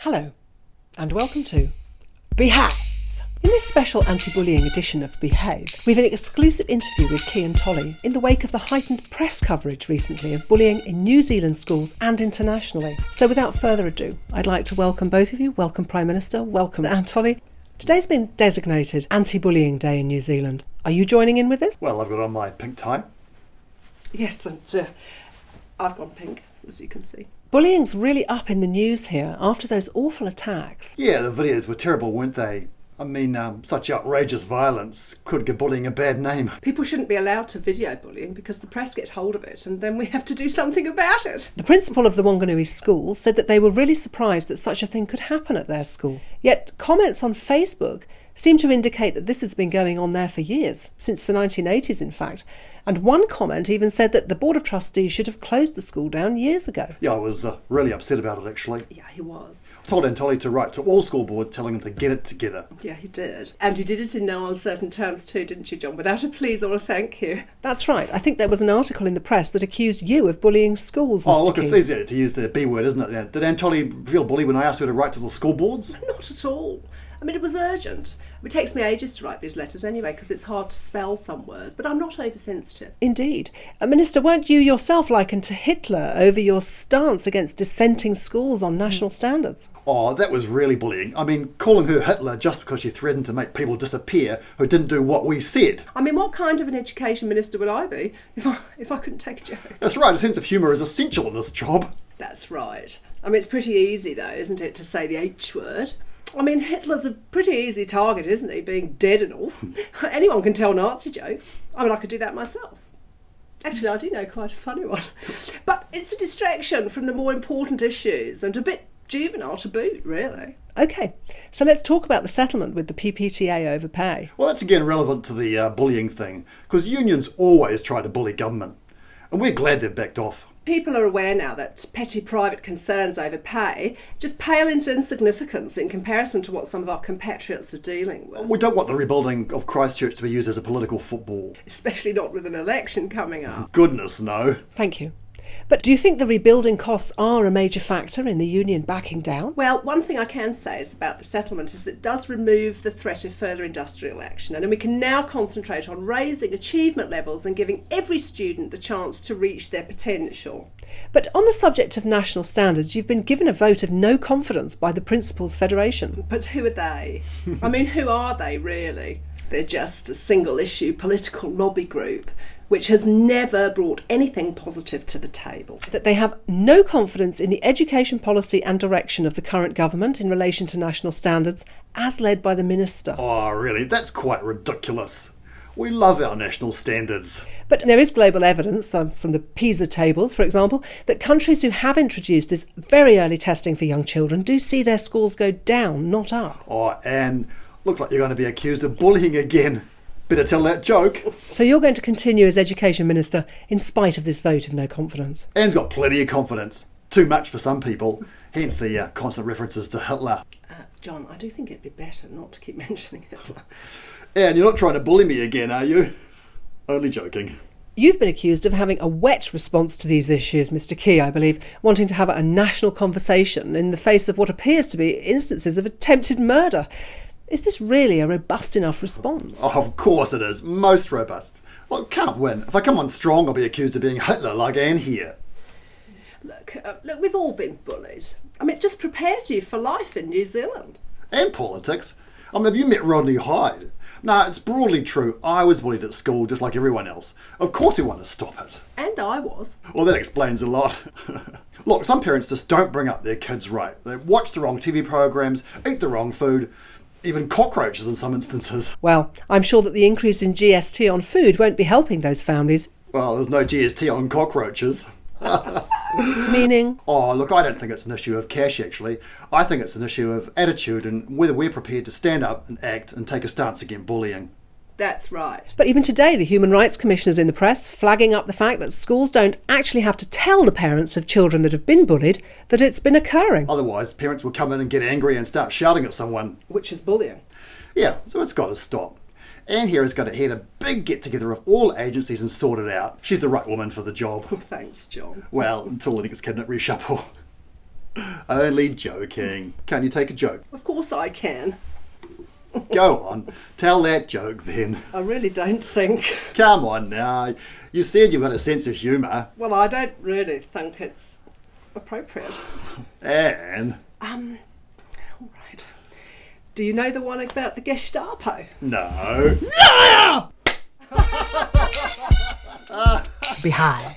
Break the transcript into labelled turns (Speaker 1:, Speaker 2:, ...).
Speaker 1: Hello, and welcome to Beehave. In this special anti-bullying edition of Behave, we have an exclusive interview with Key and Tolley in the wake of the heightened press coverage recently of bullying in New Zealand schools and internationally. So without further ado, I'd like to welcome both of you. Welcome Prime Minister, welcome Anne Tolley. Today's been designated Anti-Bullying Day in New Zealand. Are you joining in with this?
Speaker 2: Well, I've got on my pink tie.
Speaker 1: Yes, and I've gone pink, as you can see. Bullying's really up in the news here after those awful attacks.
Speaker 2: Yeah, the videos were terrible, weren't they? I mean, such outrageous violence could give bullying a bad name.
Speaker 3: People shouldn't be allowed to video bullying because the press get hold of it and then we have to do something about it.
Speaker 1: The principal of the Wanganui school said that they were really surprised that such a thing could happen at their school. Yet comments on Facebook seem to indicate that this has been going on there for years, since the 1980s in fact. And one comment even said that the Board of Trustees should have closed the school down years ago.
Speaker 2: Yeah, I was really upset about it actually.
Speaker 3: Yeah, he was.
Speaker 2: I told Antolly to write to all school boards telling them to get it together.
Speaker 3: Yeah, he did. And you did it in no uncertain terms too, didn't you, John? Without a please or a thank you.
Speaker 1: That's right. I think there was an article in the press that accused you of bullying schools, Mr.
Speaker 2: Oh, look,
Speaker 1: King.
Speaker 2: It's easier to use the B word, isn't it? Did Antolly feel bullied when I asked her to write to the school boards?
Speaker 3: Not at all. I mean, it was urgent. It takes me ages to write these letters anyway because it's hard to spell some words, but I'm not oversensitive.
Speaker 1: Indeed. Minister, weren't you yourself likened to Hitler over your stance against dissenting schools on national standards?
Speaker 2: Oh, that was really bullying. I mean, calling her Hitler just because she threatened to make people disappear who didn't do what we said.
Speaker 3: I mean, what kind of an education minister would I be if I couldn't take a joke?
Speaker 2: That's right, a sense of humour is essential in this job.
Speaker 3: That's right. I mean, it's pretty easy though, isn't it, to say the H word? I mean, Hitler's a pretty easy target, isn't he, being dead and all? Anyone can tell Nazi jokes. I mean, I could do that myself. Actually, I do know quite a funny one. But it's a distraction from the more important issues and a bit juvenile to boot, really.
Speaker 1: OK, so let's talk about the settlement with the PPTA over pay.
Speaker 2: Well, that's again relevant to the bullying thing, because unions always try to bully government, and we're glad they've backed off.
Speaker 3: People are aware now that petty private concerns over pay just pale into insignificance in comparison to what some of our compatriots are dealing with.
Speaker 2: We don't want the rebuilding of Christchurch to be used as a political football.
Speaker 3: Especially not with an election coming up.
Speaker 2: Goodness, no.
Speaker 1: Thank you. But do you think the rebuilding costs are a major factor in the union backing down?
Speaker 3: Well, one thing I can say is about the settlement is that it does remove the threat of further industrial action, and then we can now concentrate on raising achievement levels and giving every student the chance to reach their potential.
Speaker 1: But on the subject of national standards, you've been given a vote of no confidence by the Principals Federation.
Speaker 3: But who are they? I mean, who are they really? They're just a single-issue political lobby group which has never brought anything positive to the table.
Speaker 1: That they have no confidence in the education policy and direction of the current government in relation to national standards, as led by the Minister.
Speaker 2: Oh, really? That's quite ridiculous. We love our national standards.
Speaker 1: But there is global evidence, from the PISA tables, for example, that countries who have introduced this very early testing for young children do see their scores go down, not up.
Speaker 2: Oh, Anne, looks like you're going to be accused of bullying again. Better tell that joke.
Speaker 1: So you're going to continue as Education Minister in spite of this vote of no confidence?
Speaker 2: Anne's got plenty of confidence. Too much for some people. Hence the constant references to Hitler.
Speaker 3: John, I do think it'd be better not to keep mentioning Hitler.
Speaker 2: Anne, you're not trying to bully me again, are you? Only joking.
Speaker 1: You've been accused of having a wet response to these issues, Mr. Key, I believe, wanting to have a national conversation in the face of what appears to be instances of attempted murder. Is this really a robust enough response?
Speaker 2: Oh, of course it is. Most robust. Well, can't win. If I come on strong, I'll be accused of being Hitler like Anne here.
Speaker 3: Look, we've all been bullied. I mean, it just prepares you for life in New Zealand.
Speaker 2: And politics. I mean, have you met Rodney Hyde? No, it's broadly true. I was bullied at school just like everyone else. Of course we want to stop it.
Speaker 3: And I was.
Speaker 2: Well, that explains a lot. Look, some parents just don't bring up their kids right. They watch the wrong TV programs, eat the wrong food, even cockroaches in some instances.
Speaker 1: Well, I'm sure that the increase in GST on food won't be helping those families.
Speaker 2: Well, there's no GST on cockroaches.
Speaker 1: Meaning?
Speaker 2: Oh, look, I don't think it's an issue of cash, actually. I think it's an issue of attitude and whether we're prepared to stand up and act and take a stance against bullying.
Speaker 3: That's right.
Speaker 1: But even today, the Human Rights Commissioner is in the press flagging up the fact that schools don't actually have to tell the parents of children that have been bullied that it's been occurring.
Speaker 2: Otherwise, parents will come in and get angry and start shouting at someone.
Speaker 3: Which is bullying.
Speaker 2: Yeah, so it's got to stop. Anne here is going to head a big get-together of all agencies and sort it out. She's the right woman for the job.
Speaker 3: Oh, thanks, John.
Speaker 2: Well, until the next cabinet reshuffle. Only joking. Can you take a joke?
Speaker 3: Of course I can.
Speaker 2: Go on, tell that joke then.
Speaker 3: I really don't think.
Speaker 2: Come on now. You said you've got a sense of humour.
Speaker 3: Well, I don't really think it's appropriate.
Speaker 2: Anne?
Speaker 3: All right. Do you know the one about the Gestapo?
Speaker 2: No.
Speaker 1: Behave.